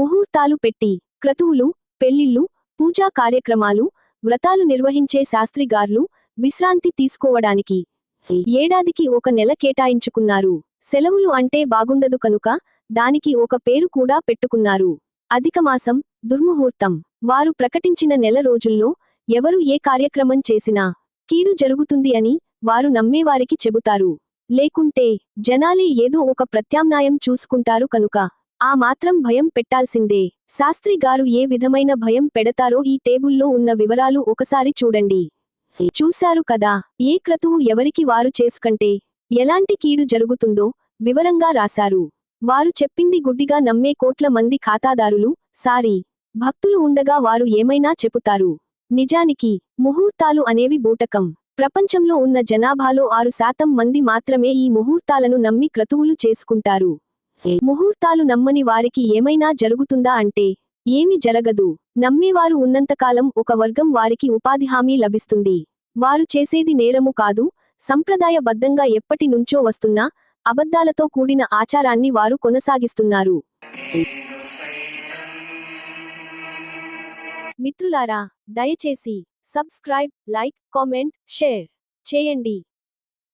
ముహూర్తాలు పెట్టి క్రతువులు, పెళ్లిళ్లు, పూజా కార్యక్రమాలు, వ్రతాలు నిర్వహించే శాస్త్రిగార్లు విశ్రాంతి తీసుకోవడానికి ఏడాదికి ఒక నెల కేటాయించుకున్నారు. సెలవులు అంటే బాగుండదు కనుక దానికి ఒక పేరు కూడా పెట్టుకున్నారు. అధికమాసం, దుర్ముహూర్తం. వారు ప్రకటించిన నెల రోజుల్లో ఎవరు ఏ కార్యక్రమం చేసినా కీడు జరుగుతుంది అని వారు నమ్మేవారికి చెబుతారు. లేకుంటే జనాలే ఏదో ఒక ప్రత్యామ్నాయం చూసుకుంటారు కనుక ఆ మాత్రం భయం పెట్టాల్సిందే. శాస్త్రి గారు ఏ విధమైన భయం పెడతారో ఈ టేబుల్లో ఉన్న వివరాలు ఒకసారి చూడండి. చూశారు కదా, ఏ క్రతువు ఎవరికి వారు చేసుకంటే ఎలాంటి కీడు జరుగుతుందో వివరంగా రాశారు. వారు చెప్పింది గుడ్డిగా నమ్మే కోట్ల మంది ఖాతాదారులు, సారీ, భక్తులు ఉండగా వారు ఏమైనా చెబుతారు. నిజానికి ముహూర్తాలు అనేవి బూటకం. ప్రపంచంలో ఉన్న జనాభాలో 6% మంది మాత్రమే ఈ ముహూర్తాలను నమ్మి క్రతువులు చేసుకుంటారు. ముహూర్తాలు నమ్మని వారికి ఏమైనా జరుగుతుందా అంటే ఏమి జరగదు. నమ్మేవారు ఉన్నంతకాలం ఒక వర్గం వారికి ఉపాధి హామీ లభిస్తుంది. వారు చేసేది నేరము కాదు, సంప్రదాయబద్ధంగా ఎప్పటి నుంచో వస్తున్న అబద్ధాలతో కూడిన ఆచారాన్ని వారు కొనసాగిస్తున్నారు. మిత్రులారా, దయచేసి సబ్స్క్రైబ్, లైక్, కామెంట్, షేర్ చేయండి.